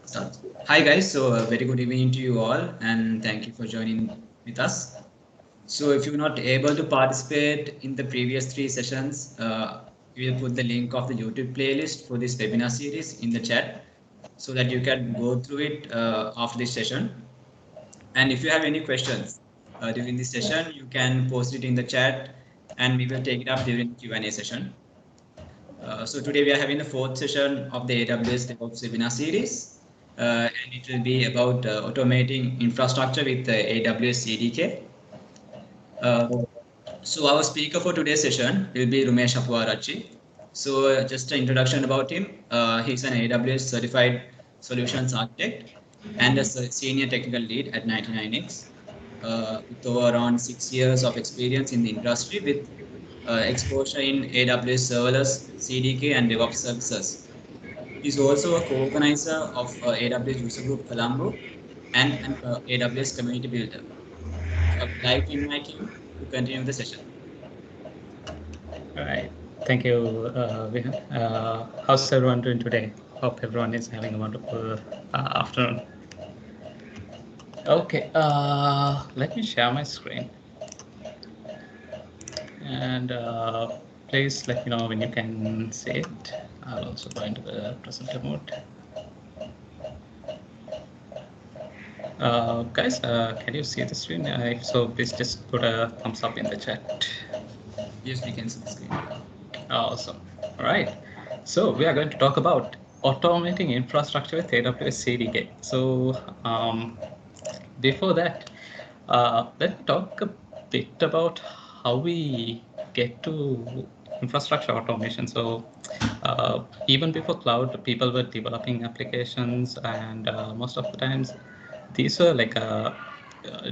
Start. Hi guys, so very good evening to you all and thank you for joining with us. So if you're not able to participate in the previous three sessions, we will put the link of the YouTube playlist for this webinar series in the chat so that you can go through it after this session. And if you have any questions during this session, you can post it in the chat and we will take it up during the Q&A session. So today we are having the fourth session of the AWS DevOps webinar series, and it will be about automating infrastructure with the AWS CDK. So our speaker for today's session will be Rumesh Apwarachi. So just an introduction about him. He's an AWS certified solutions architect and a senior technical lead at 99x, with over around 6 years of experience in the industry with exposure in AWS serverless, CDK, and DevOps services. He's also a co-organizer of AWS User Group Colombo and an AWS Community Builder. So I would like to invite him to continue the session. All right. Thank you, Vihan. How's everyone doing today? Hope everyone is having a wonderful afternoon. Okay, let me share my screen. And please let me know when you can see it. I'll also go into the presenter mode. Guys, can you see the screen? If so, please just put a thumbs up in the chat. Yes, we can see the screen. Awesome. All right. So we are going to talk about automating infrastructure with AWS CDK. So before that, let's talk a bit about how we get to infrastructure automation. So even before cloud, people were developing applications, and most of the times these were like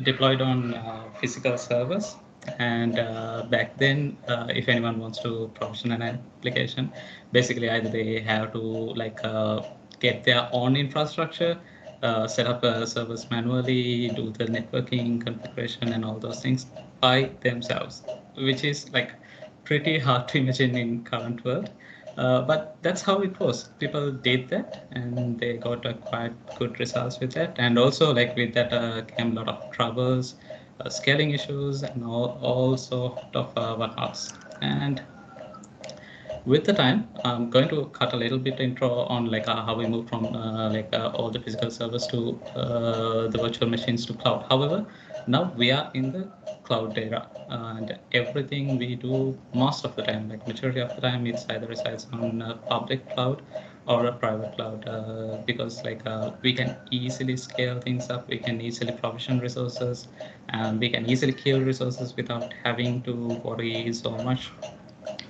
deployed on physical servers. And back then, if anyone wants to provision an application, basically either they have to like get their own infrastructure, set up servers manually, do the networking configuration and all those things by themselves, which is like pretty hard to imagine in current world. But that's how it was. People did that, and they got quite good results with that. And also, like with that, came a lot of troubles, scaling issues, and all sort of whatnots. And with the time, I'm going to cut a little bit intro on like how we move from all the physical servers to the virtual machines to cloud. However, now we are in the cloud era, and everything we do most of the time, like majority of the time, it's either resides on a public cloud or a private cloud, because like we can easily scale things up, we can easily provision resources, and we can easily kill resources without having to worry so much,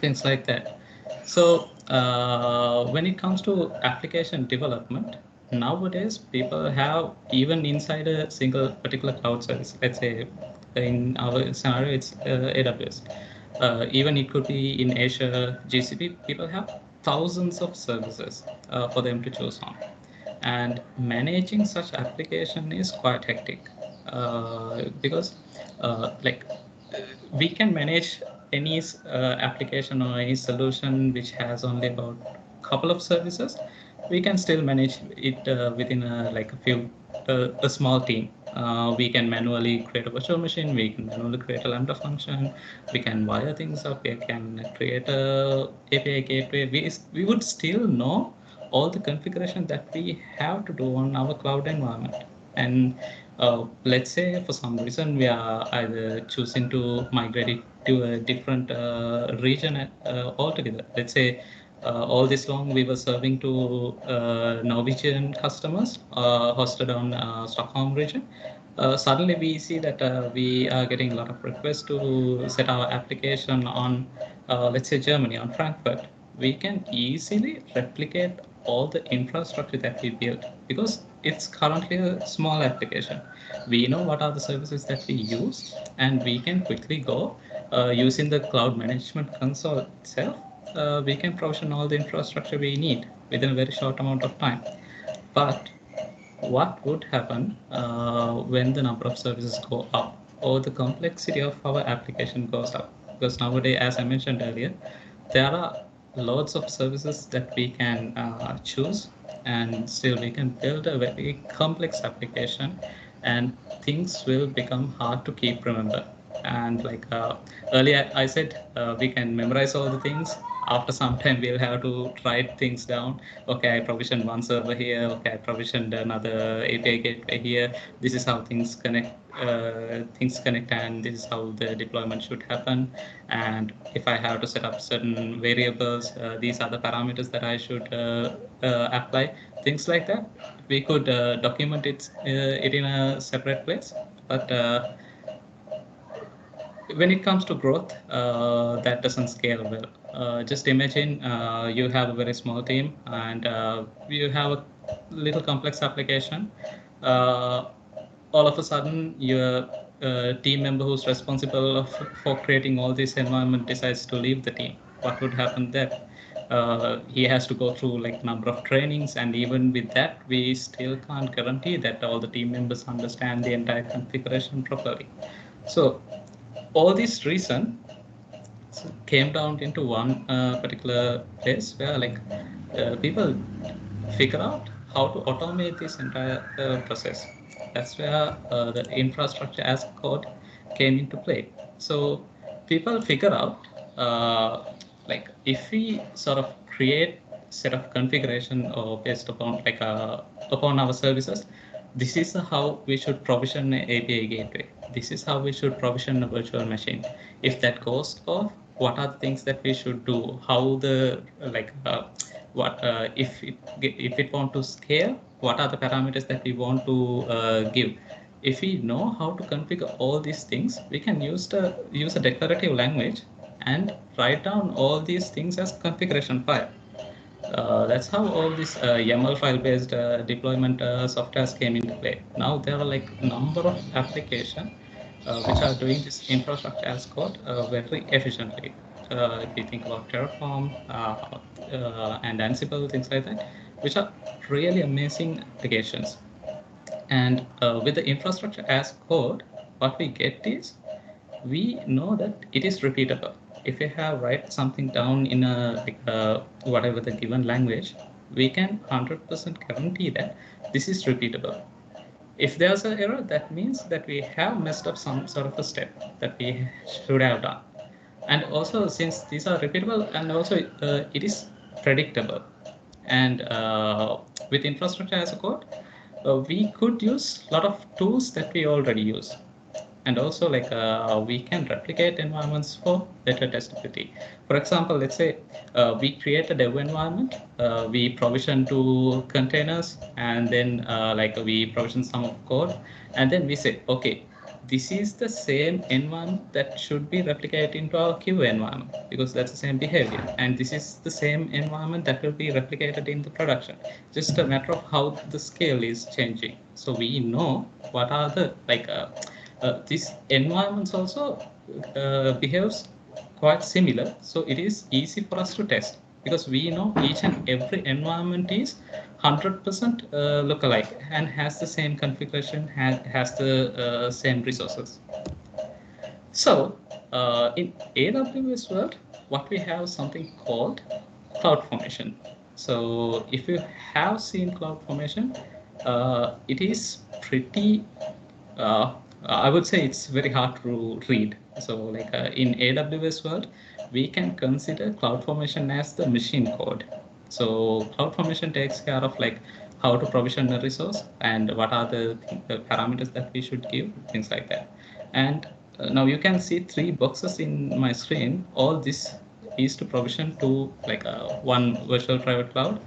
things like that. So when it comes to application development, nowadays people have, even inside a single particular cloud service, let's say in our scenario it's AWS, even it could be in Azure, GCP, people have thousands of services for them to choose on. And managing such application is quite hectic, because like we can manage any application or any solution which has only about a couple of services. We can still manage it within like a small team. We can manually create a virtual machine, we can manually create a Lambda function, we can wire things up, we can create a API gateway. We would still know all the configuration that we have to do on our cloud environment. And let's say for some reason we are either choosing to migrate it to a different region altogether. Let's say all this long we were serving to Norwegian customers hosted on Stockholm region. Suddenly we see that we are getting a lot of requests to set our application on, let's say, Germany, on Frankfurt. We can easily replicate all the infrastructure that we built because it's currently a small application. We know what are the services that we use, and we can quickly go using the cloud management console itself. We can provision all the infrastructure we need within a very short amount of time. But what would happen when the number of services go up or the complexity of our application goes up? Because nowadays, as I mentioned earlier, there are loads of services that we can choose, and still we can build a very complex application, and things will become hard to keep remember. And like earlier I said, we can memorize all the things. After some time we'll have to write things down. Okay, I provisioned one server here. Okay, I provisioned another API gateway here. This is how things connect, and this is how the deployment should happen. And if I have to set up certain variables, these are the parameters that I should apply. Things like that, we could document it in a separate place. But when it comes to growth, that doesn't scale well. Just imagine you have a very small team, and you have a little complex application. Uh, all of a sudden, your team member who's responsible for creating all this environment decides to leave the team. What would happen there? He has to go through like number of trainings, and even with that, we still can't guarantee that all the team members understand the entire configuration properly. So all these reason came down into one particular place where like people figure out how to automate this entire process. That's where the infrastructure as code came into play. So people figure out like if we sort of create set of configuration or based upon like upon our services, this is how we should provision an API gateway. This is how we should provision a virtual machine. If that goes off, what are the things that we should do? How the like what if it want to scale? What are the parameters that we want to give? If we know how to configure all these things, we can use a declarative language and write down all these things as configuration file. That's how all this YAML file-based deployment softwares came into play. Now there are like a number of applications which are doing this infrastructure as code very efficiently. If you think about Terraform and Ansible, things like that, which are really amazing applications. And with the infrastructure as code, what we get is we know that it is repeatable. If we have write something down in a like whatever the given language, we can 100% guarantee that this is repeatable. If there's an error, that means that we have messed up some sort of a step that we should have done. And also, since these are repeatable, and also it is predictable, and with infrastructure as a code, we could use a lot of tools that we already use. And also like we can replicate environments for better testability. For example, let's say we create a dev environment, we provision two containers, and then like we provision some of code, and then we say, okay, this is the same environment that should be replicated into our queue environment because that's the same behavior, and this is the same environment that will be replicated in the production. Just a matter of how the scale is changing. So we know what are the like these environments also behaves quite similar, so it is easy for us to test because we know each and every environment is 100% lookalike and has the same configuration, has the same resources. So in AWS world, what we have something called CloudFormation. So if you have seen CloudFormation, it is pretty I would say it's very hard to read. So like in AWS world, we can consider CloudFormation as the machine code. So CloudFormation takes care of like how to provision a resource and what are the parameters that we should give, things like that. And now you can see three boxes in my screen. All this is to provision to like one virtual private cloud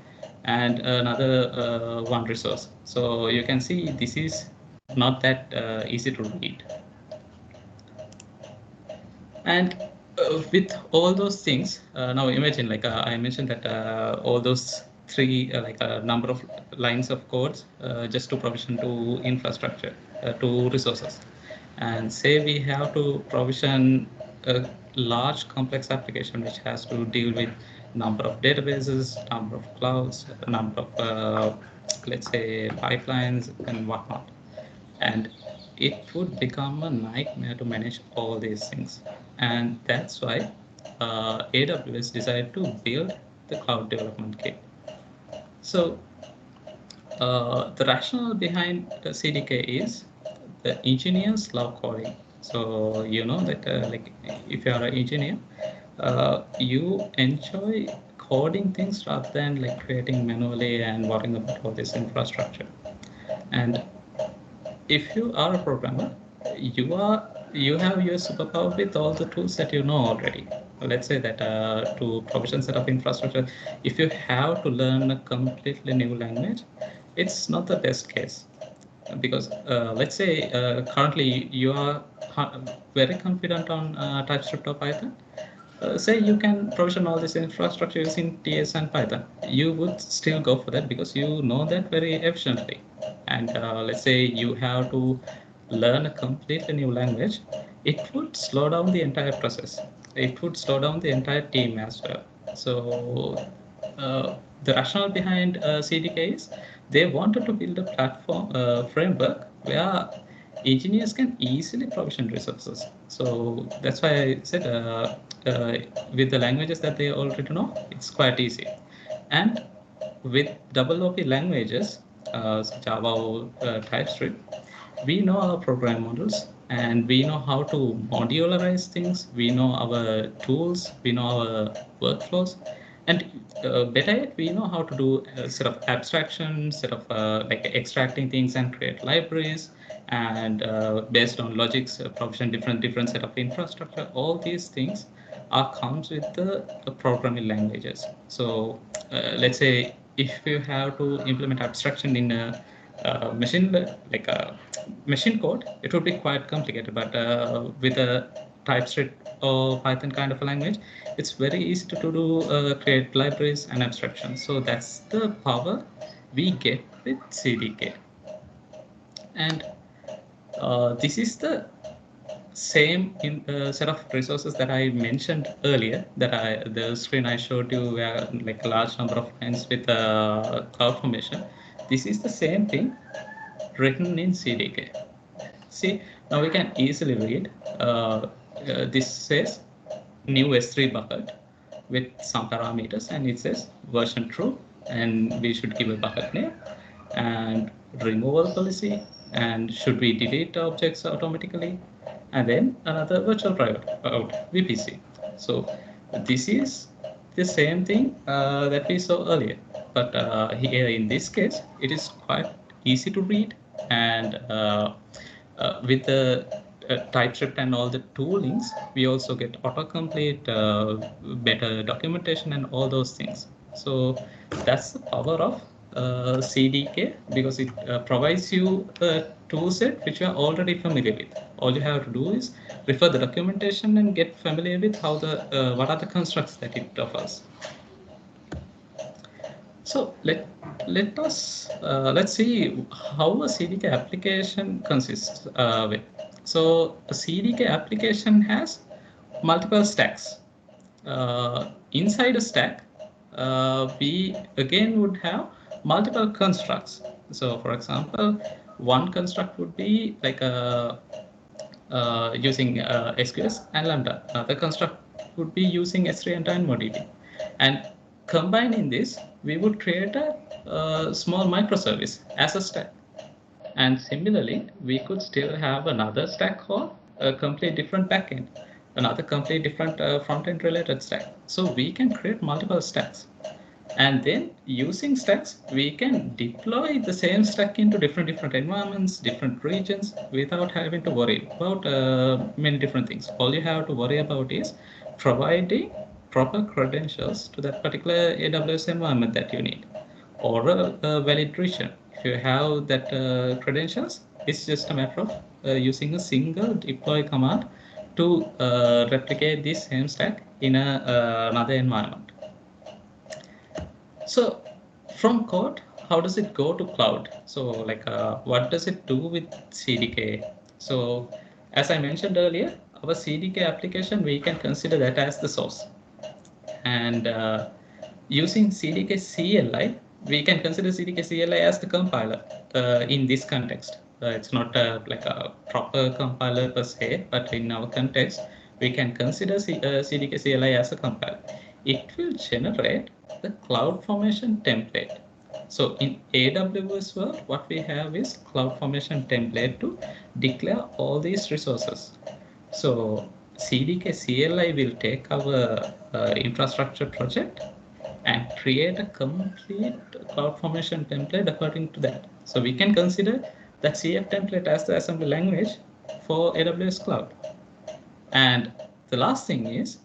and another one resource. So you can see this is not that easy to read. And with all those things, now imagine like I mentioned that all those three like a number of lines of codes just to provision to infrastructure, to resources. And say we have to provision a large complex application which has to deal with number of databases, number of clouds, number of let's say pipelines and whatnot. And it would become a nightmare to manage all these things. And that's why AWS decided to build the cloud development kit. So the rationale behind CDK is the engineers love coding. So you know that like if you are an engineer, you enjoy coding things rather than like creating manually and worrying about all this infrastructure. And if you are a programmer, you have your superpower with all the tools that you know already. Let's say that to provision set of infrastructure, if you have to learn a completely new language, it's not the best case because let's say currently you are very confident on TypeScript or Python. Say you can provision all this infrastructure using TS and Python, you would still go for that because you know that very efficiently. And let's say you have to learn a completely new language, it would slow down the entire process. It would slow down the entire team as well. So the rationale behind CDK is they wanted to build a platform framework where engineers can easily provision resources. So that's why I said with the languages that they already know, it's quite easy. And with double OP languages, Java or TypeScript, we know our program models and we know how to modularize things. We know our tools, we know our workflows, and better yet, we know how to do a set of abstraction, set of like extracting things and create libraries, and based on logics, provision different set of infrastructure. All these things are comes with the programming languages. So let's say if you have to implement abstraction in a like a machine code, it would be quite complicated. But with a TypeScript or Python kind of a language, it's very easy to do create libraries and abstractions. So that's the power we get with CDK. And this is the same in set of resources that I mentioned earlier, that the screen I showed you where like a large number of lines with CloudFormation. This is the same thing written in CDK. See, now we can easily read. This says new S3 bucket with some parameters, and it says version true, and we should give a bucket name and removal policy, and should we delete objects automatically, and then another virtual private out VPC. So this is the same thing that we saw earlier, but here in this case it is quite easy to read, and with the TypeScript and all the toolings, we also get autocomplete, better documentation, and all those things. So that's the power of CDK, because it provides you a tool set which you are already familiar with. All you have to do is refer the documentation and get familiar with how the what are the constructs that it offers. So let's see how a CDK application consists with. So a CDK application has multiple stacks. Inside a stack, we again would have multiple constructs. So for example, one construct would be like a using SQS and Lambda. The construct would be using S3 and DynamoDB. And combining this, we would create a small microservice as a stack. And similarly, we could still have another stack called a complete different backend, another complete different front-end related stack. So we can create multiple stacks. And then using stacks, we can deploy the same stack into different environments, different regions, without having to worry about many different things. All you have to worry about is providing proper credentials to that particular AWS environment that you need, or a valid region. If you have that credentials, it's just a matter of using a single deploy command to replicate this same stack in another environment. So from code, how does it go to cloud? So like what does it do with CDK? So as I mentioned earlier, our CDK application, we can consider that as the source. And using CDK CLI, we can consider CDK CLI as the compiler in this context. It's not like a proper compiler per se, but in our context, we can consider CDK CLI as a compiler. It will generate the CloudFormation template. So in AWS world, what we have is CloudFormation template to declare all these resources. So CDK CLI will take our infrastructure project and create a complete CloudFormation template according to that. So we can consider that CF template as the assembly language for AWS Cloud. And the last thing is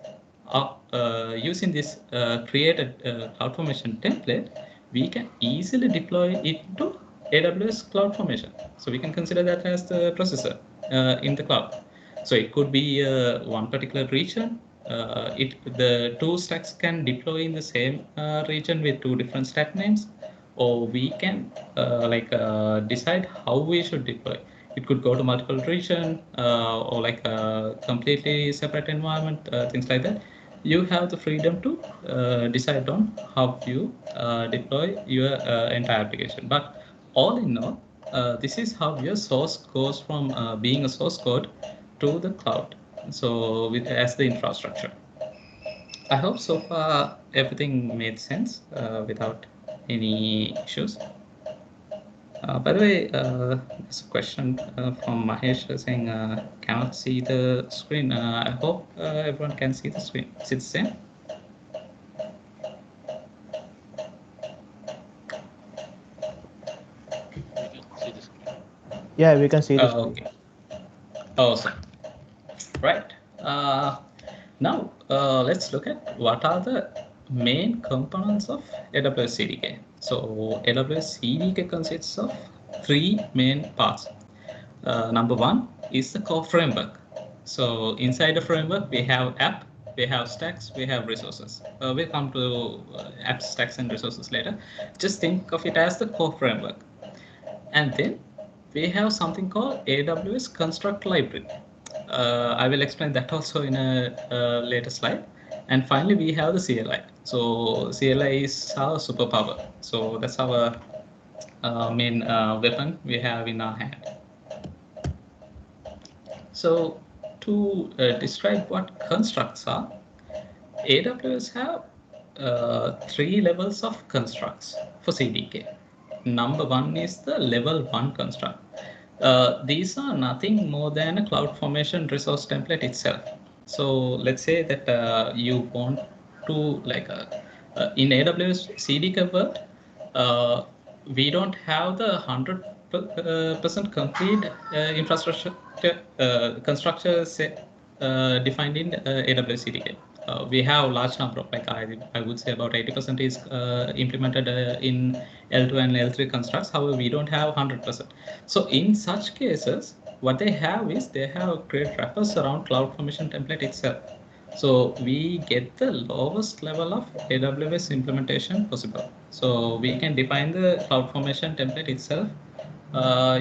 using this created CloudFormation template, we can easily deploy it to AWS CloudFormation. So we can consider that as the processor in the cloud. So it could be one particular region. The two stacks can deploy in the same region with two different stack names, or we can decide how we should deploy. It could go to multiple region or like a completely separate environment, things like that. You have the freedom to decide on how you deploy your entire application. But all in all, this is how your source goes from being a source code to the cloud. So as the infrastructure. I hope so far everything made sense without any issues. By the way, there's a question from Mahesh saying cannot see the screen. I hope everyone can see the screen. Is it the same? Yeah, we can see the screen. Okay. Awesome. Right. Now let's look at what are the main components of AWS CDK. So AWS CDK consists of three main parts. Number one is the core framework. So inside the framework, we have app, we have stacks, we have resources. We'll come to app, stacks, and resources later. Just think of it as the core framework. And then we have something called AWS construct library. I will explain that also in a later slide. And finally, we have the CLI. So CLI is our superpower. So that's our main weapon we have in our hand. So to describe what constructs are, AWS have three levels of constructs for CDK. Number one is the level one construct. These are nothing more than a CloudFormation resource template itself. So let's say that you want to in AWS CDK world, we don't have the 100% complete infrastructure constructor defined in AWS CDK. We have large number of, like I would say about 80% is implemented in L2 and L3 constructs. However, we don't have 100%. So in such cases, what they have is they have created wrappers around CloudFormation template itself. So we get the lowest level of AWS implementation possible. So we can define the CloudFormation template itself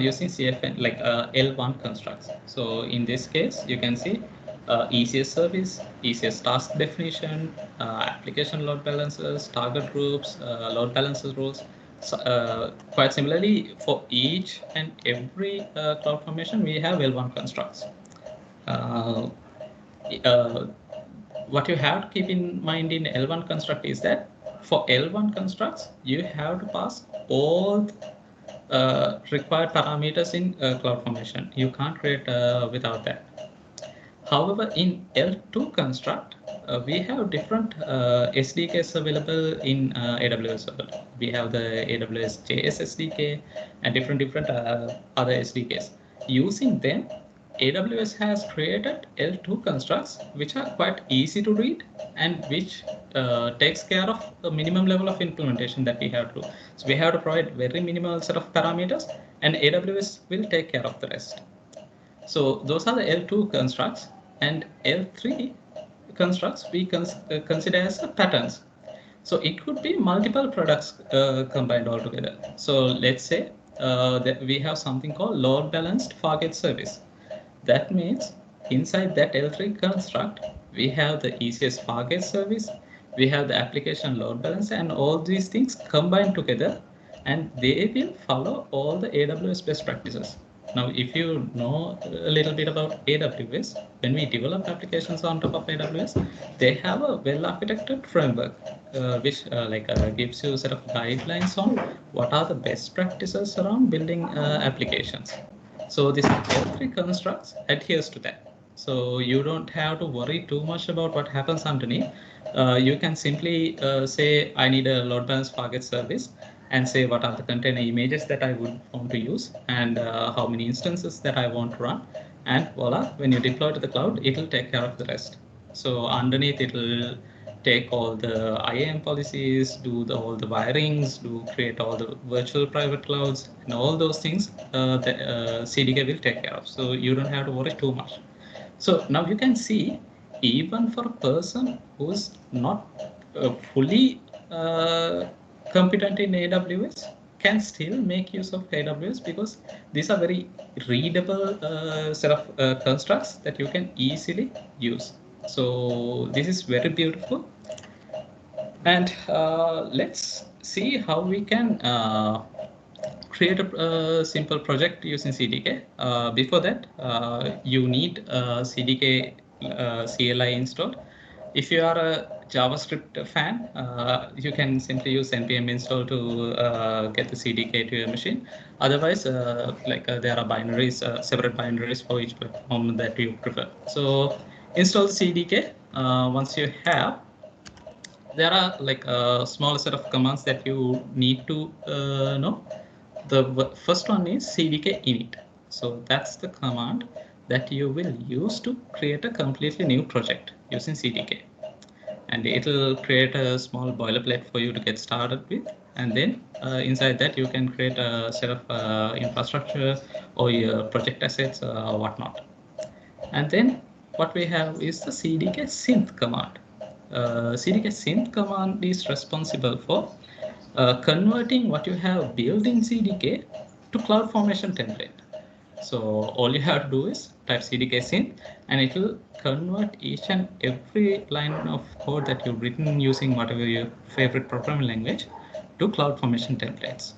using CFN like L1 constructs. So in this case, you can see easiest service, easiest task definition, application load balancers, target groups, load balancers rules. So, quite similarly, for each and every CloudFormation, we have L1 constructs. What you have to keep in mind in L1 construct is that for L1 constructs, you have to pass all required parameters in CloudFormation. You can't create without that. However, in L2 construct, we have different SDKs available in AWS. We have the AWS JS SDK and different other SDKs. Using them, AWS has created L2 constructs, which are quite easy to read and which takes care of the minimum level of implementation that we have to do. So we have to provide very minimal set of parameters, and AWS will take care of the rest. So those are the L2 constructs, and L3 constructs we consider as patterns. So it could be multiple products combined all together. So let's say that we have something called load balanced Fargate service. That means inside that L3 construct, we have the easiest Fargate service, we have the application load balancer, and all these things combined together, and they will follow all the AWS best practices. Now, if you know a little bit about AWS, when we develop applications on top of AWS, they have a well-architected framework, which gives you a set of guidelines on what are the best practices around building applications. So this L3 constructs adheres to that. So you don't have to worry too much about what happens underneath. You can simply say, I need a load balance Fargate service, and say what are the container images that I would want to use, and how many instances that I want to run. And voila, when you deploy to the cloud, it will take care of the rest. So underneath, it will take all the IAM policies, do all the wirings, create all the virtual private clouds, and all those things that CDK will take care of. So you don't have to worry too much. So now you can see, even for a person who's not fully competent in AWS, can still make use of AWS, because these are very readable set of constructs that you can easily use. So this is very beautiful. And let's see how we can create a simple project using CDK. Before that, you need CDK CLI installed. If you are a JavaScript fan, you can simply use npm install to get the CDK to your machine. Otherwise, there are binaries, separate binaries for each platform that you prefer. So install the CDK. Once you have, there are like a small set of commands that you need to know. The first one is CDK init. So that's the command that you will use to create a completely new project using CDK. And it will create a small boilerplate for you to get started with. And then inside that, you can create a set of infrastructure or your project assets or whatnot. And then what we have is the CDK synth command. CDK synth command is responsible for converting what you have built in CDK to CloudFormation template. So all you have to do is type CDK synth, and it will convert each and every line of code that you've written using whatever your favorite programming language to CloudFormation templates.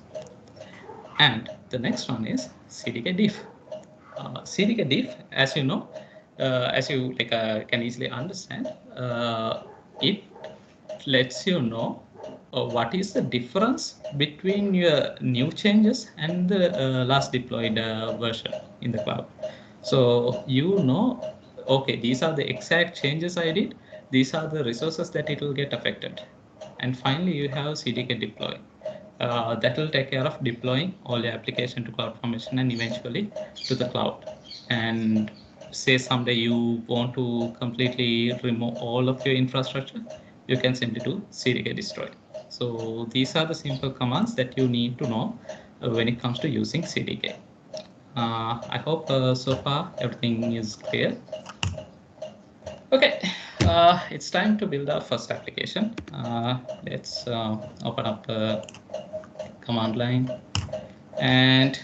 And the next one is CDK diff. CDK diff, as you know, as you can easily understand, it lets you know what is the difference between your new changes and the last deployed version in the cloud. So you know, okay, these are the exact changes I did. These are the resources that it will get affected. And finally, you have CDK deploy. That will take care of deploying all your application to CloudFormation and eventually to the cloud. And say someday you want to completely remove all of your infrastructure, you can simply do CDK destroy. So these are the simple commands that you need to know when it comes to using CDK. I hope so far everything is clear. Okay, it's time to build our first application. Let's open up the command line, and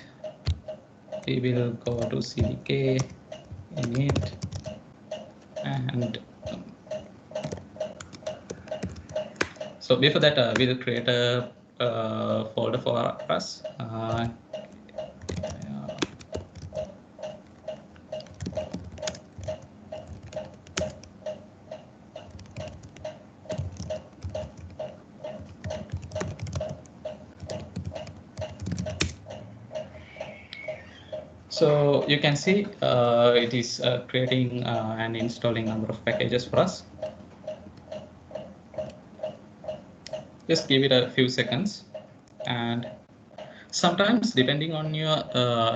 we will go to CDK init, and so before that, we'll create a folder for us. So you can see it is creating and installing number of packages for us. Just give it a few seconds, and sometimes depending on your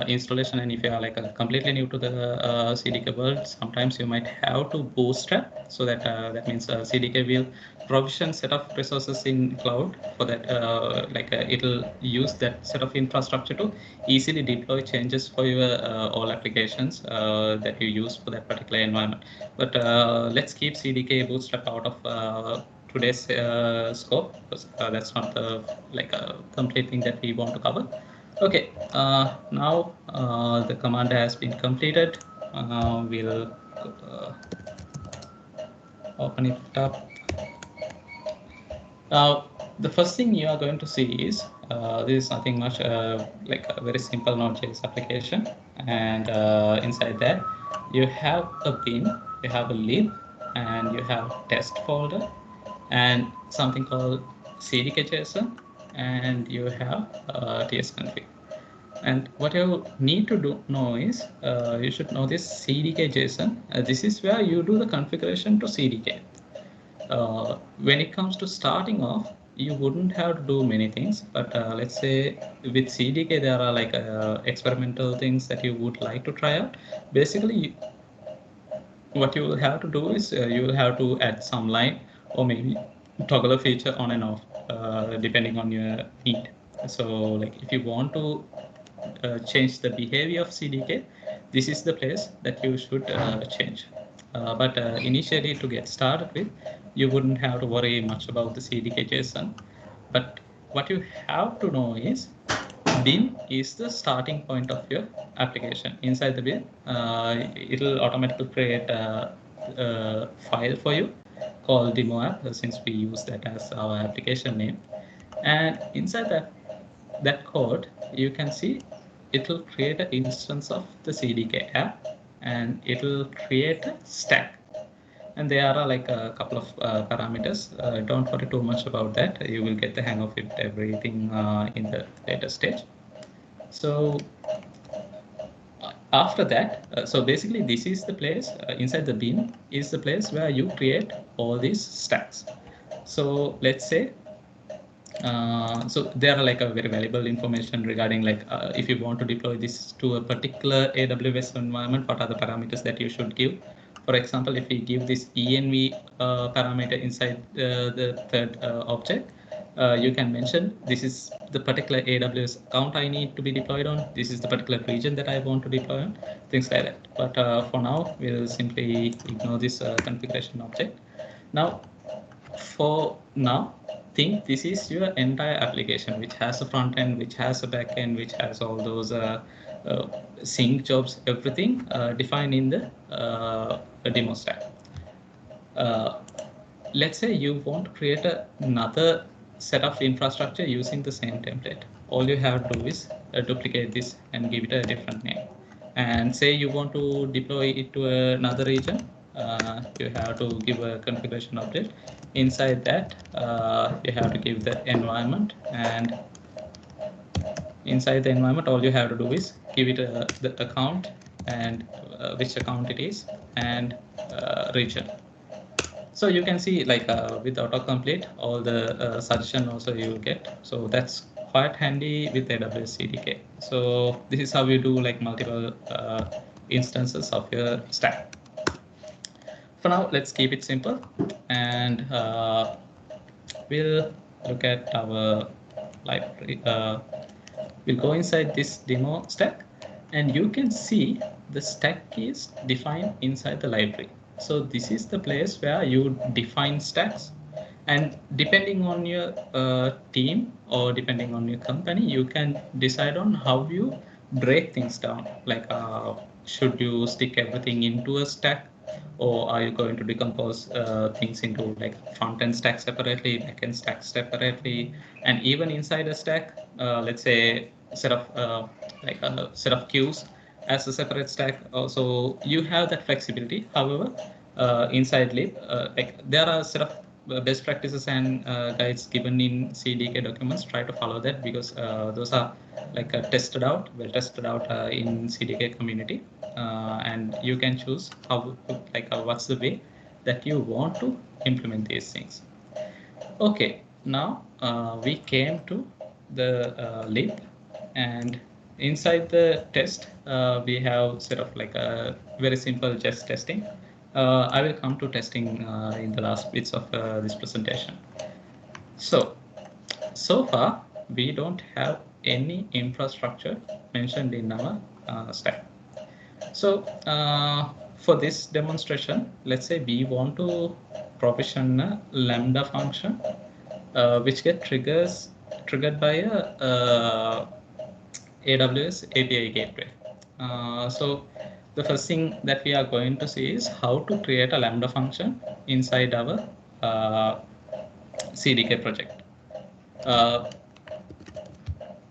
installation, and if you are completely new to the CDK world, sometimes you might have to bootstrap. So that means CDK will provision set of resources in cloud for that. It'll use that set of infrastructure to easily deploy changes for your all applications that you use for that particular environment. But let's keep CDK bootstrap out of today's scope, because that's not the complete thing that we want to cover. Okay, now the command has been completed. We'll open it up. Now, the first thing you are going to see is This is nothing much like a very simple Node.js application, and inside that you have a bin, you have a lib, and you have test folder, and something called CDK and you have tsconfig. And what you need to know is you should know this CDK JSON. This is where you do the configuration to CDK. When it comes to starting off, you wouldn't have to do many things, but let's say with CDK, there are like experimental things that you would like to try out. Basically, what you will have to do is you will have to add some line or maybe toggle a feature on and off depending on your need. So like if you want to change the behavior of CDK, this is the place that you should change. But initially, to get started with, you wouldn't have to worry much about the CDK JSON. But what you have to know is bin is the starting point of your application. Inside the bin, it'll automatically create a file for you called demo app, since we use that as our application name. And inside that code, you can see it'll create an instance of the CDK app, and it'll create a stack. And there are like a couple of parameters. Don't worry too much about that. You will get the hang of it, everything in the later stage. So after that, so basically this is the place inside the bin is the place where you create all these stacks. So let's say so there are like a very valuable information regarding like if you want to deploy this to a particular AWS environment, what are the parameters that you should give. For example, if we give this env parameter inside the third object, you can mention this is the particular AWS account I need to be deployed on. This is the particular region that I want to deploy on, things like that. But for now, we'll simply ignore this configuration object. Now, for now, think this is your entire application, which has a front end, which has a back end, which has all those sync jobs, everything defined in the demo stack. Let's say you want to create another set of infrastructure using the same template. All you have to do is duplicate this and give it a different name. And say you want to deploy it to another region, you have to give a configuration update. Inside that, you have to give the environment, and inside the environment, all you have to do is give it the account and which account it is, and region. So you can see like with autocomplete, all the suggestion also you get. So that's quite handy with AWS CDK. So this is how you do like multiple instances of your stack. For now, let's keep it simple, and we'll look at our library. We'll go inside this demo stack, and you can see the stack is defined inside the library. So this is the place where you define stacks, and depending on your team or depending on your company, you can decide on how you break things down. Like should you stick everything into a stack, or are you going to decompose things into like front-end stack separately, back-end stack separately, and even inside a stack, let's say set of like a set of queues as a separate stack. So you have that flexibility. However, inside lib, like there are set of best practices and guides given in CDK documents. Try to follow that, because those are like well tested out in CDK community, and you can choose how like what's the way that you want to implement these things. Okay, now we came to the lib, and inside the test we have sort of like a very simple just testing. I will come to testing in the last bits of this presentation. So far, we don't have any infrastructure mentioned in our stack. So for this demonstration, let's say we want to provision a Lambda function which get triggered by a AWS API gateway. So the first thing that we are going to see is how to create a Lambda function inside our CDK project.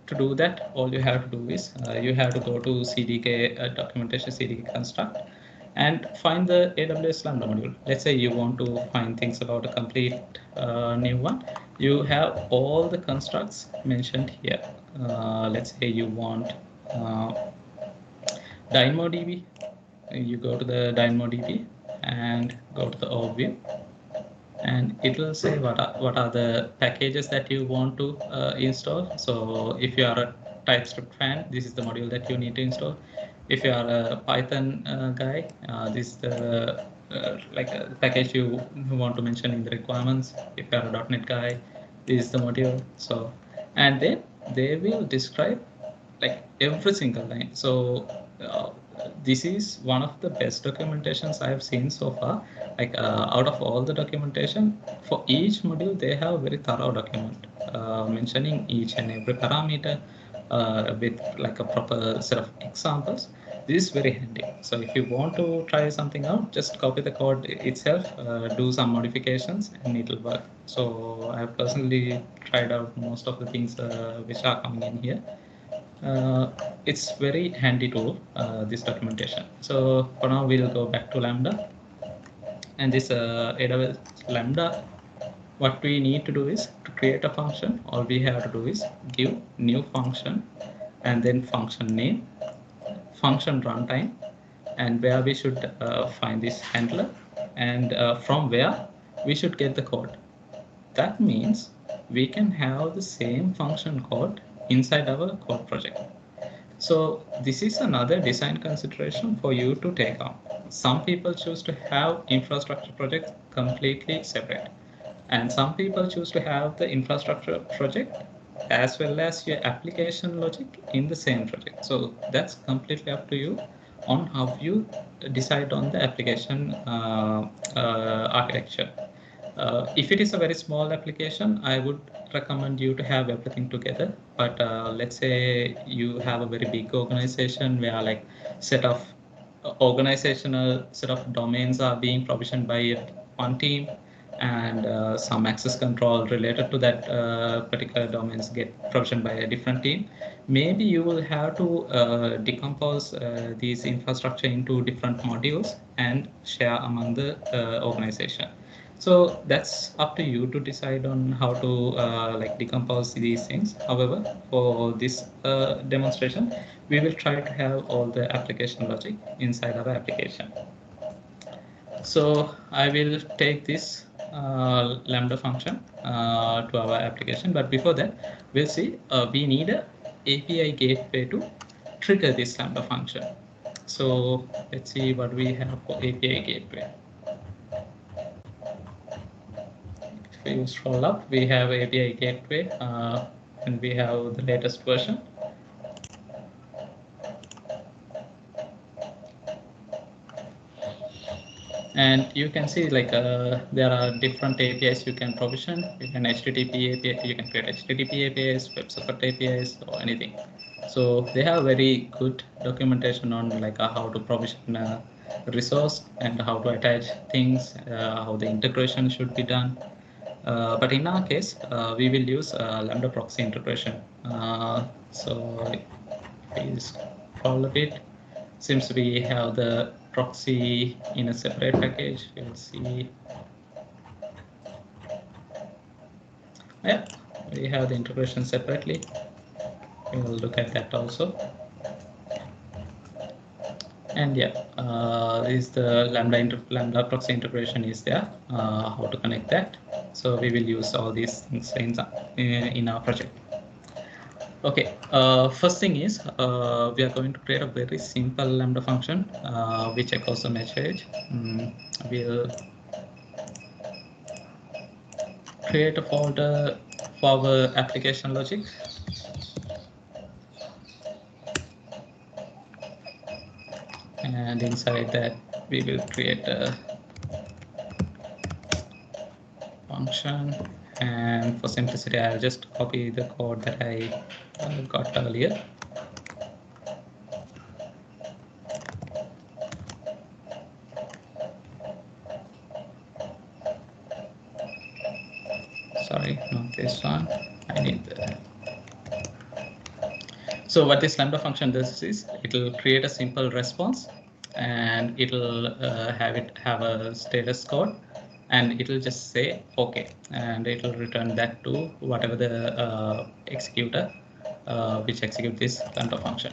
to do that, all you have to do is you have to go to CDK documentation, CDK construct, and find the AWS Lambda module. Let's say you want to find things about a complete new one. You have all the constructs mentioned here. Let's say you want DynamoDB. You go to the DynamoDB and go to the overview, and it will say what are the packages that you want to install. So if you are a TypeScript fan, this is the module that you need to install. If you are a Python guy, this is the like a package you want to mention in the requirements. If you are a .NET guy, this is the module. So, and then they will describe like every single line. So this is one of the best documentations I have seen so far. Like out of all the documentation, for each module, they have a very thorough document mentioning each and every parameter with like a proper set of examples. This is very handy. So if you want to try something out, just copy the code itself, do some modifications, and it will work. So I have personally tried out most of the things which are coming in here. It's very handy tool, this documentation. So for now, we'll go back to Lambda. And this AWS Lambda, what we need to do is to create a function. All we have to do is give new function and then function name, function runtime, and where we should find this handler, and from where we should get the code. That means we can have the same function code inside our code project. So this is another design consideration for you to take on. Some people choose to have infrastructure projects completely separate, and some people choose to have the infrastructure project as well as your application logic in the same project. So that's completely up to you on how you decide on the application architecture. If it is a very small application, I would recommend you to have everything together. But let's say you have a very big organization where like set of organizational set of domains are being provisioned by one team, and some access control related to that particular domains get provisioned by a different team. Maybe you will have to decompose these infrastructure into different modules and share among the organization. So that's up to you to decide on how to like decompose these things. However, for this demonstration, we will try to have all the application logic inside our application. So I will take this Lambda function to our application. But before that, we'll see we need a API gateway to trigger this Lambda function. So let's see what we have for API gateway. If you scroll up, we have API gateway and we have the latest version. And you can see like there are different APIs you can provision. You can HTTP API, you can create HTTP APIs, WebSocket APIs, or anything. So they have very good documentation on like how to provision a resource and how to attach things, how the integration should be done. But in our case, we will use Lambda proxy integration. So if we scroll a bit, seems we have the proxy in a separate package. We'll see. Yeah, we have the integration separately. We will look at that also. And yeah, is the Lambda proxy integration is there. How to connect that? So we will use all these things in our project. Okay, first thing is we are going to create a very simple Lambda function which echoes a message. We'll create a folder for our application logic. And inside that, we will create a function. And for simplicity, I'll just copy the code that I got earlier. Sorry, not this one. I need the So what this Lambda function does is it will create a simple response, and it will have a status code, and it will just say OK, and it will return that to whatever the executor which execute this Lambda function.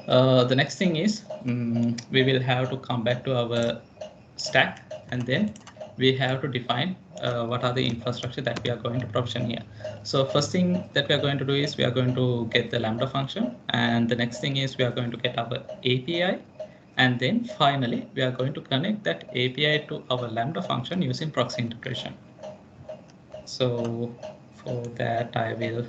The next thing is we will have to come back to our stack, and then we have to define what are the infrastructure that we are going to provision here. So first thing that we are going to do is we are going to get the Lambda function, and the next thing is we are going to get our API, and then finally we are going to connect that API to our Lambda function using proxy integration. So for that I will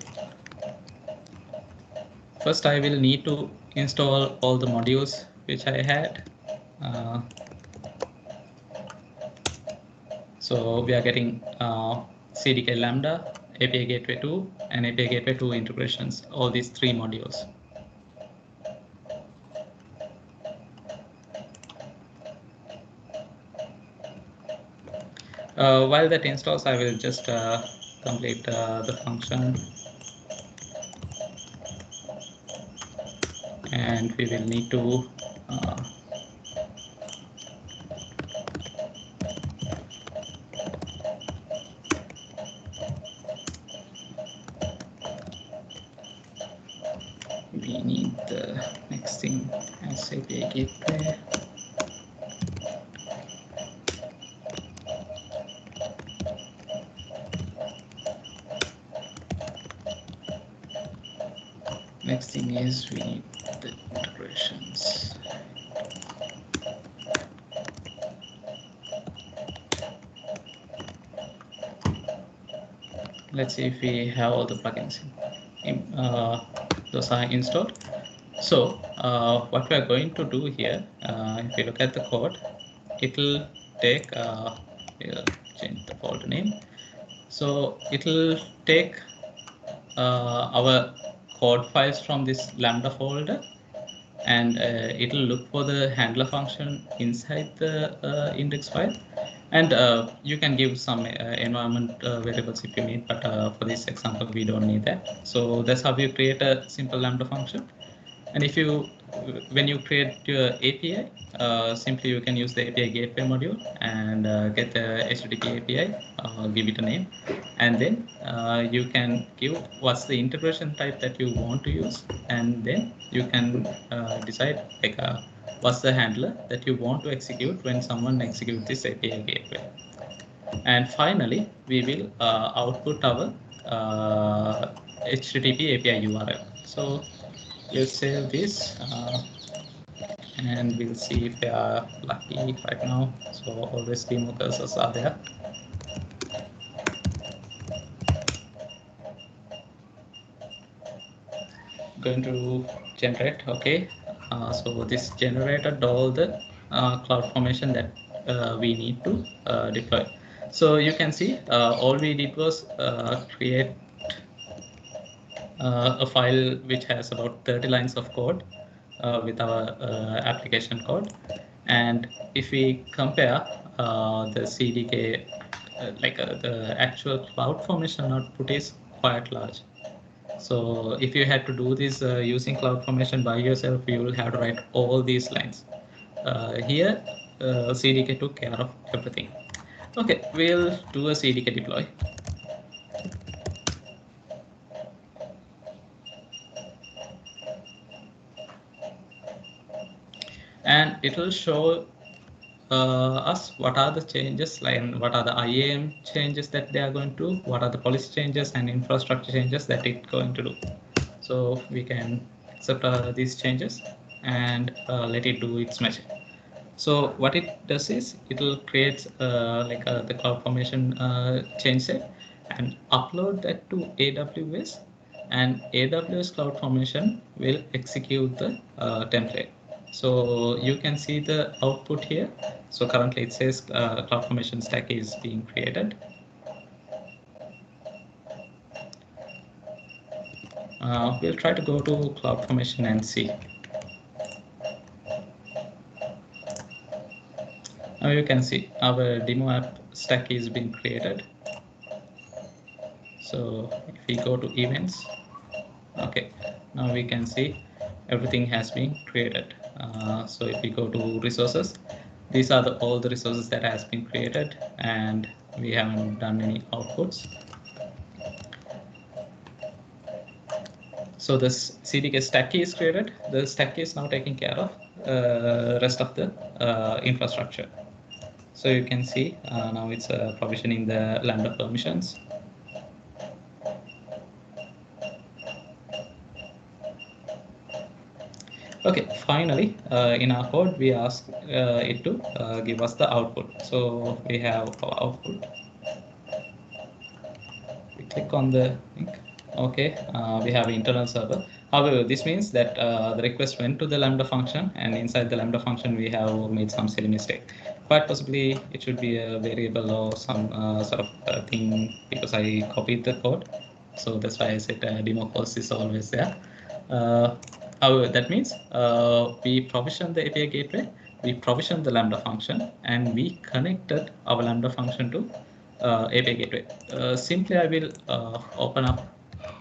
need to install all the modules which I had. So we are getting CDK Lambda, API Gateway 2, and API Gateway 2 integrations, all these three modules. While that installs, I will just complete the function. And we will need to we need the next thing as API Gateway. Next thing is we need the integrations. Let's see if we have all the plugins. Those are installed. So what we are going to do here, if you look at the code, it will take, we'll change the folder name. So it will take our code files from this Lambda folder, and it will look for the handler function inside the index file. And you can give some environment variables if you need, but for this example, we don't need that. So that's how you create a simple Lambda function. And if you, when you create your API, simply you can use the API Gateway module and get the HTTP API, give it a name, and then you can give what's the integration type that you want to use, and then you can decide like what's the handler that you want to execute when someone executes this API Gateway. And finally, we will output our HTTP API URL. So we'll save this and we'll see if we are lucky right now. So always demo cursors are there. Going to generate. Okay, so this generated all the cloud formation that we need to deploy. So you can see all we did was create a file which has about 30 lines of code with our application code. And if we compare the CDK, the actual cloud formation output is quite large. So if you had to do this using CloudFormation by yourself, you will have to write all these lines. Here, CDK took care of everything. Okay, we'll do a CDK deploy. And it will show us what are the changes, like what are the IAM changes that they are going to do, what are the policy changes and infrastructure changes that it's going to do. So we can accept these changes and let it do its magic. So what it does is it will create the CloudFormation change set and upload that to AWS, and AWS CloudFormation will execute the template. So you can see the output here. So currently it says CloudFormation stack is being created. We'll try to go to CloudFormation and see. Now you can see our demo app stack is being created. So if we go to events, okay, now we can see everything has been created. So if we go to resources, these are all the resources that has been created, and we haven't done any outputs. So this CDK stack key is created. The stack key is now taking care of rest of the infrastructure. So you can see now it's provisioning the Lambda permissions. Okay, finally, in our code, we ask it to give us the output. So we have our output. We click on the link. Okay, we have internal server. However, this means that the request went to the Lambda function, and inside the Lambda function, we have made some silly mistake. Quite possibly, it should be a variable or some sort of thing, because I copied the code. So that's why I said demo calls is always there. However, that means we provision the API gateway, we provision the Lambda function, and we connected our Lambda function to API gateway. Simply, I will open up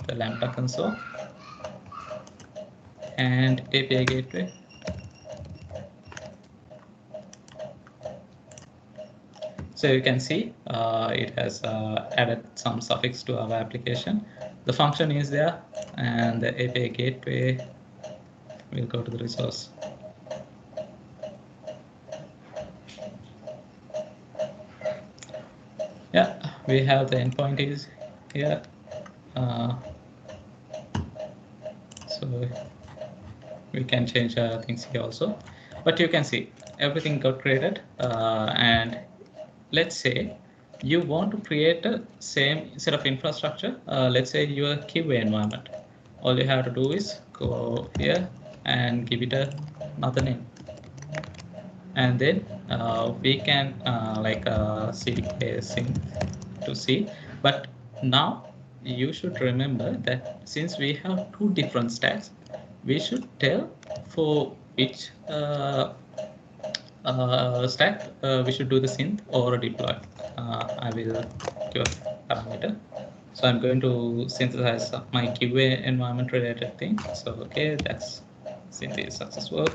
the Lambda console and API gateway. So you can see it has added some suffix to our application. The function is there, and the API gateway will go to the resource. Yeah, we have the endpoint is here. So we can change things here also, but you can see everything got created. And let's say you want to create a same set of infrastructure. Let's say your QA environment. All you have to do is go here and give it another name, and then we can like CDK sync to see. But now you should remember that since we have two different stacks, we should tell for which stack we should do the synth or deploy. I will give a parameter. So I'm going to synthesize my QA environment related thing. So okay, that's synth is successful.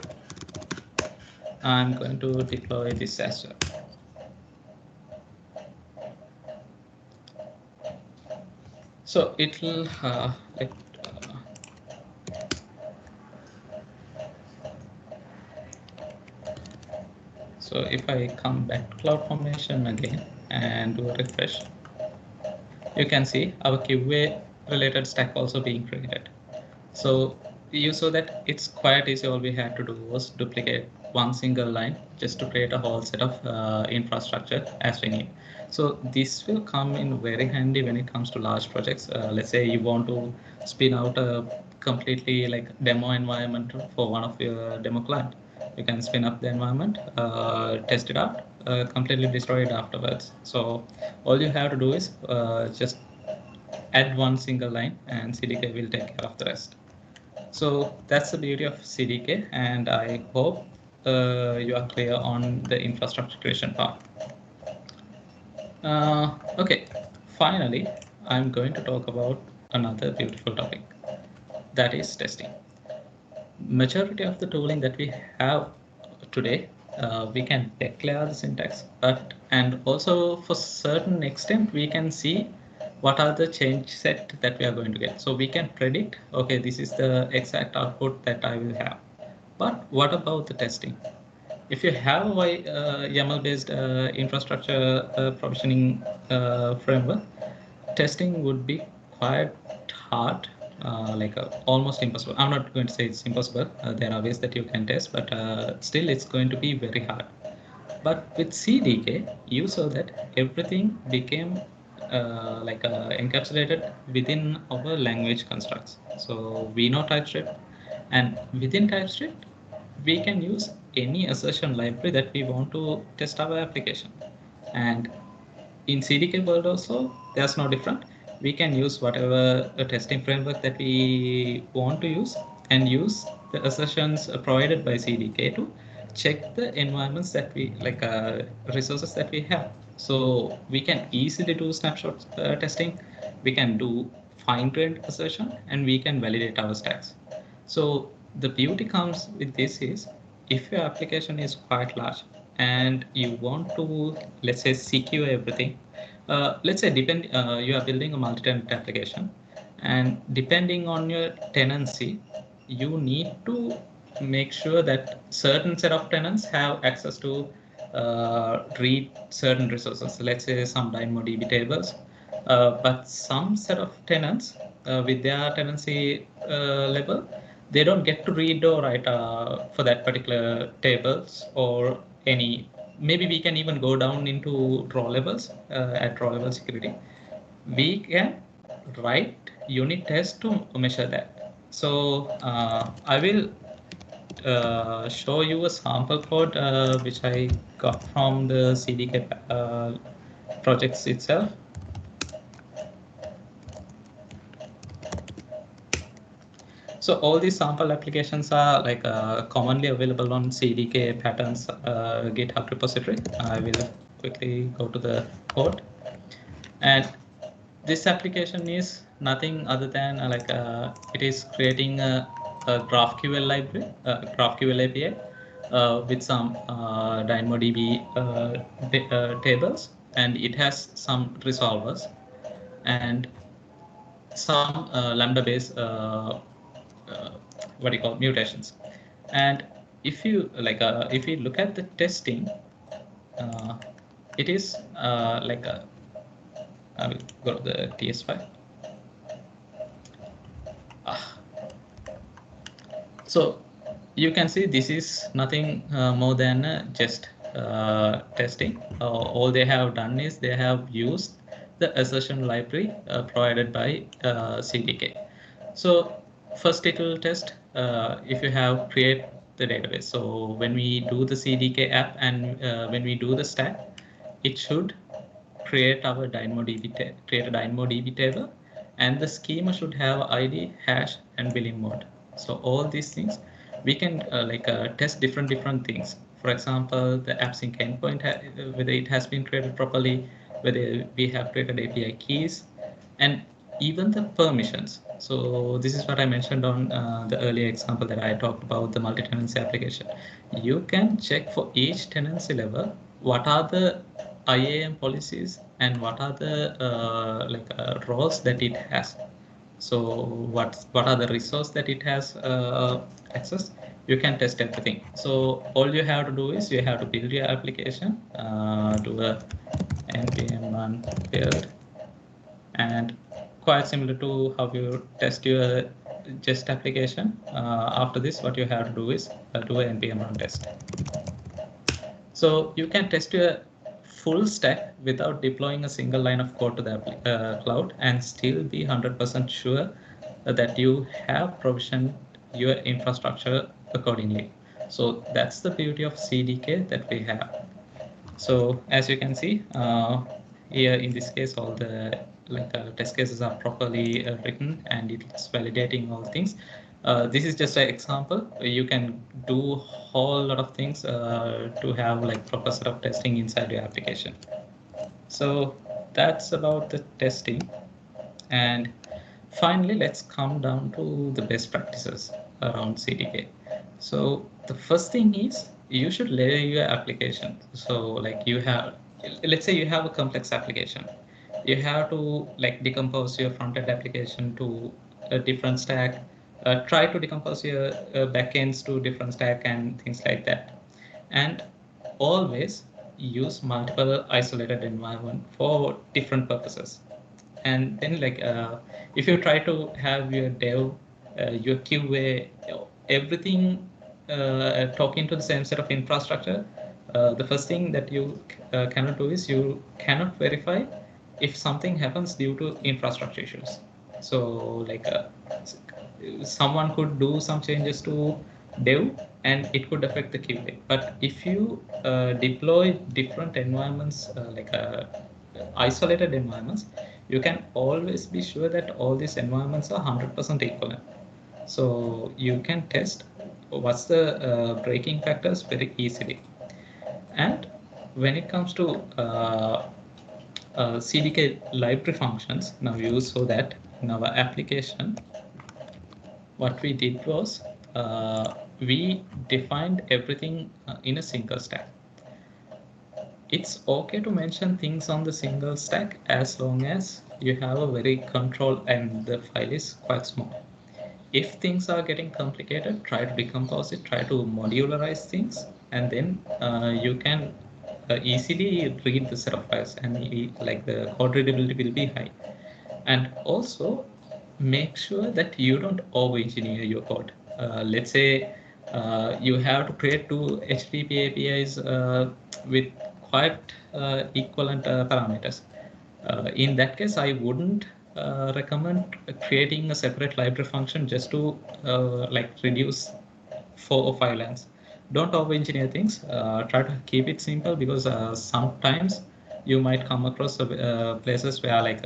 I'm going to deploy this as well. So it will so if I come back to CloudFormation again and do a refresh, you can see our QA related stack also being created. So you saw that it's quite easy. All we had to do was duplicate one single line just to create a whole set of infrastructure as we need. So this will come in very handy when it comes to large projects. Let's say you want to spin out a completely like demo environment for one of your demo client. You can spin up the environment, test it out, completely destroy it afterwards. So all you have to do is just add one single line, and CDK will take care of the rest. So that's the beauty of CDK, and I hope you are clear on the infrastructure creation part. Okay, finally, I'm going to talk about another beautiful topic, that is testing. Majority of the tooling that we have today, we can declare the syntax, and also for certain extent we can see what are the change set that we are going to get. So we can predict, okay, this is the exact output that I will have. But what about the testing? If you have a YAML-based infrastructure provisioning framework, testing would be quite hard, almost impossible. I'm not going to say it's impossible. There are ways that you can test, but still it's going to be very hard. But with CDK, you saw that everything became encapsulated within our language constructs. So we know TypeScript, and within TypeScript, we can use any assertion library that we want to test our application. And in CDK world also, there's no different. We can use whatever testing framework that we want to use, and use the assertions provided by CDK to check the environments that we resources that we have. So we can easily do snapshot testing. We can do fine-grained assertion, and we can validate our stacks. So the beauty comes with this is if your application is quite large and you want to, let's say, secure everything. Let's say you are building a multi-tenant application, and depending on your tenancy, you need to make sure that certain set of tenants have access to read certain resources. Let's say some DynamoDB tables, but some set of tenants with their tenancy level, they don't get to read or write for that particular tables or any. Maybe we can even go down into raw levels at raw level security. We can write unit tests to measure that. So I will show you a sample code which I got from the CDK projects itself. So all these sample applications are like commonly available on CDK patterns GitHub repository. I will quickly go to the code, and this application is nothing other than it is creating a GraphQL library, GraphQL API with some DynamoDB tables, and it has some resolvers and some lambda-based what do you call mutations. And if you look at the testing, it is I will go to the TS file. So you can see this is nothing more than just testing. All they have done is they have used the assertion library provided by CDK. So first it will test if you have create the database. So when we do the CDK app and when we do the stack, it should create our create a DynamoDB table, and the schema should have ID, hash, and billing mode. So all these things we can test different things. For example, the AppSync endpoint, whether it has been created properly, whether we have created API keys, and even the permissions. So this is what I mentioned on the earlier example that I talked about, the multi-tenancy application. You can check for each tenancy level what are the IAM policies and what are the roles that it has. So what are the resource that it has access? You can test everything. So all you have to do is you have to build your application, do a npm run build, and quite similar to how you test your jest application. After this, what you have to do is do an npm run test. So you can test your full stack without deploying a single line of code to the cloud and still be 100% sure that you have provisioned your infrastructure accordingly. So that's the beauty of CDK that we have. So as you can see here in this case, all the test cases are properly written and it's validating all things. This is just an example. You can do a whole lot of things to have proper set of testing inside your application. So that's about the testing. And finally, let's come down to the best practices around CDK. So the first thing is you should layer your application. So let's say you have a complex application. You have to decompose your front-end application to a different stack, try to decompose your backends to different stack and things like that. And always use multiple isolated environment for different purposes. And then if you try to have your dev, your QA, everything talking to the same set of infrastructure, the first thing that you cannot do is you cannot verify if something happens due to infrastructure issues. So someone could do some changes to dev and it could affect the QA. But if you deploy different environments, isolated environments, you can always be sure that all these environments are 100% equivalent. So you can test what's the breaking factors very easily. And when it comes to CDK library functions, now you so that in our application, what we did was we defined everything in a single stack. It's okay to mention things on the single stack as long as you have a very control and the file is quite small. If things are getting complicated, try to decompose it, try to modularize things, and then you can easily read the set of files, and like the code readability will be high. And also make sure that you don't over-engineer your code. Let's say you have to create two HTTP APIs with quite equivalent parameters. In that case, I wouldn't recommend creating a separate library function just to like reduce 4 or 5 lines. Don't over-engineer things. Try to keep it simple, because sometimes you might come across places where like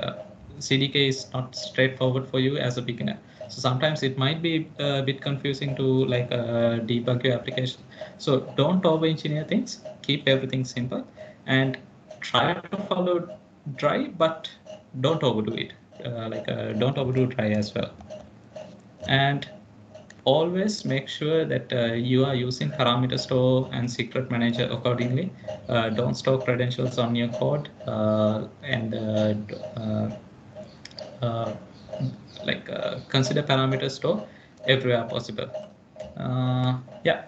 CDK is not straightforward for you as a beginner. So sometimes it might be a bit confusing to like debug your application. So don't over-engineer things. Keep everything simple and try to follow dry, but don't overdo it. Don't overdo dry as well. And always make sure that you are using parameter store and secret manager accordingly. Don't store credentials on your code, and uh, consider parameter store everywhere possible. Yeah,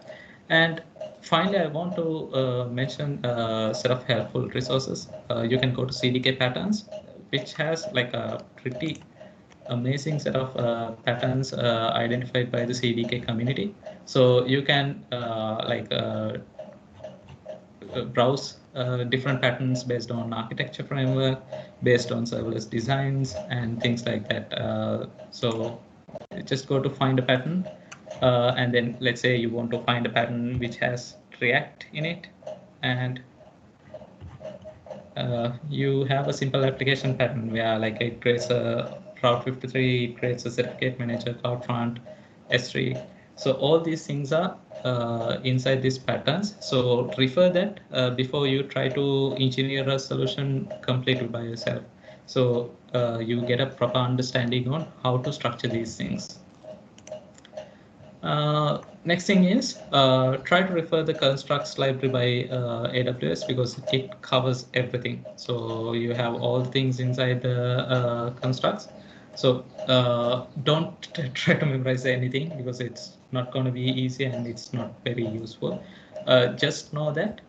and finally, I want to mention a set of helpful resources. You can go to CDK patterns, which has like a pretty amazing set of patterns identified by the CDK community. So you can browse different patterns based on architecture framework, based on serverless designs and things like that. So just go to find a pattern, and then let's say you want to find a pattern which has React in it, and you have a simple application pattern where like it creates a Route 53, it creates a certificate manager, CloudFront, S3. So all these things are inside these patterns. So refer that before you try to engineer a solution completely by yourself. So you get a proper understanding on how to structure these things. Next thing is try to refer the constructs library by AWS, because it covers everything. So you have all things inside the constructs. So don't try to memorize anything, because it's not going to be easy and it's not very useful. Just know that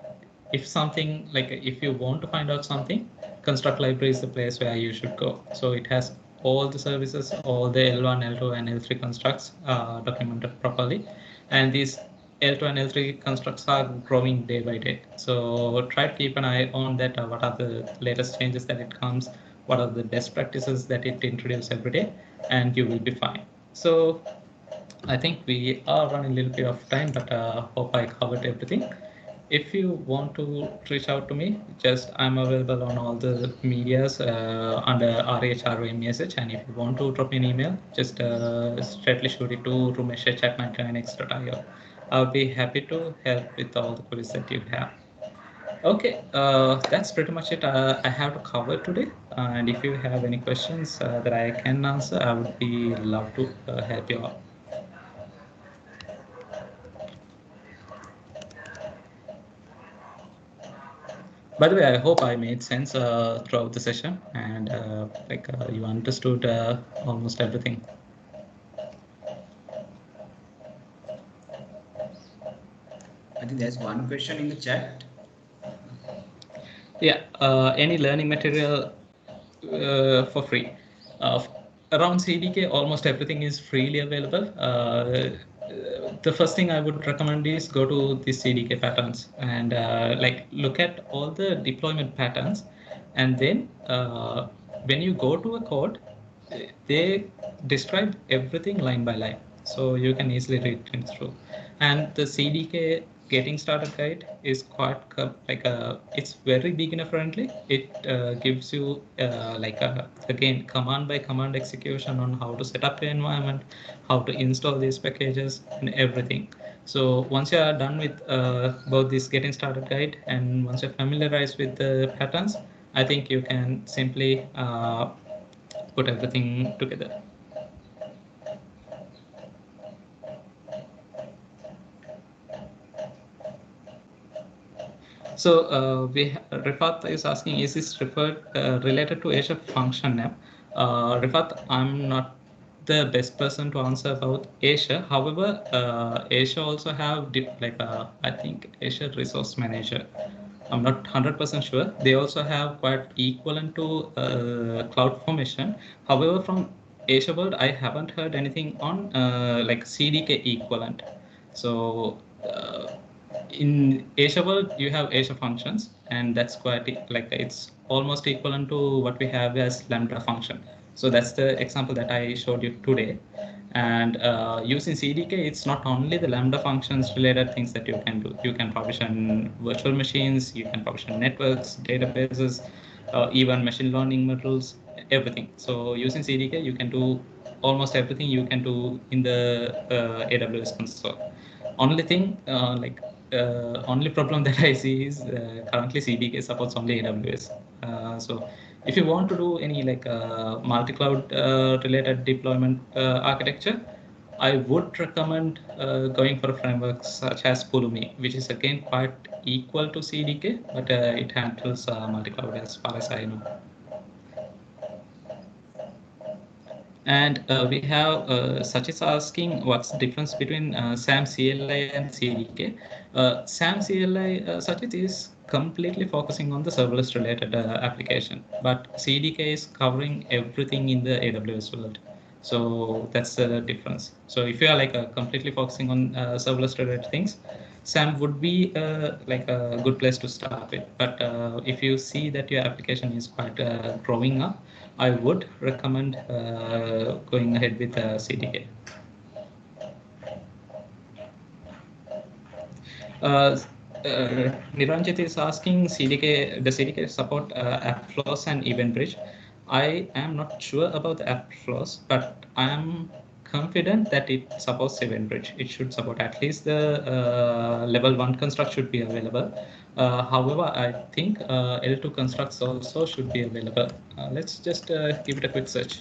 if something like if you want to find out something, construct library is the place where you should go. So it has all the services, all the L1, L2, and L3 constructs documented properly, and these L2 and L3 constructs are growing day by day. So try to keep an eye on that. What are the latest changes that it comes? What are the best practices that it introduces every day? And you will be fine. So I think we are running a little bit of time, but hope I covered everything. If you want to reach out to me, just I'm available on all the medias under RHROMSH. And if you want to drop me an email, just straightly shoot it to rumesh@99x.io. I'll be happy to help with all the queries that you have. Okay, that's pretty much it I have to cover today. And if you have any questions that I can answer, I would be love to help you out. By the way, I hope I made sense throughout the session, and you understood almost everything. I think there's one question in the chat. Yeah, any learning material for free? Around CDK, almost everything is freely available. The first thing I would recommend is go to the CDK patterns and look at all the deployment patterns, and then when you go to a code, they describe everything line by line, so you can easily read things through. And the CDK getting started guide is quite it's very beginner friendly. It gives you again command by command execution on how to set up the environment, how to install these packages and everything. So once you are done with both this getting started guide, and once you're familiarized with the patterns, I think you can simply put everything together. So Rifat is asking, is this related to Azure function name? Rifat, I'm not the best person to answer about Azure. However, Azure also have I think Azure Resource Manager. I'm not 100% sure. They also have quite equivalent to CloudFormation. However, from Azure world, I haven't heard anything on like CDK equivalent. So in Azure world, you have Azure functions, and that's quite like it's almost equivalent to what we have as Lambda function. So that's the example that I showed you today. And using CDK, it's not only the Lambda functions related things that you can do. You can provision virtual machines, you can provision networks, databases, even machine learning models, everything. So using CDK, you can do almost everything you can do in the AWS console. Only thing, only problem that I see is currently CDK supports only AWS. So if you want to do any multi-cloud related deployment architecture, I would recommend going for a framework such as Pulumi, which is again quite equal to CDK, but it handles multi-cloud as far as I know. And we have Sach is asking what's the difference between SAM CLI and CDK. SAM CLI Sachit is completely focusing on the serverless related application, but CDK is covering everything in the AWS world. So that's the difference. So if you are completely focusing on serverless related things, SAM would be like a good place to start with. But if you see that your application is quite growing up, I would recommend going ahead with CDK. Niranjit is asking CDK, the CDK support app flows and event bridge. I am not sure about the app flows, but I am confident that it supports event bridge. It should support at least the level 1 construct should be available. However, I think L2 constructs also should be available. Let's just give it a quick search.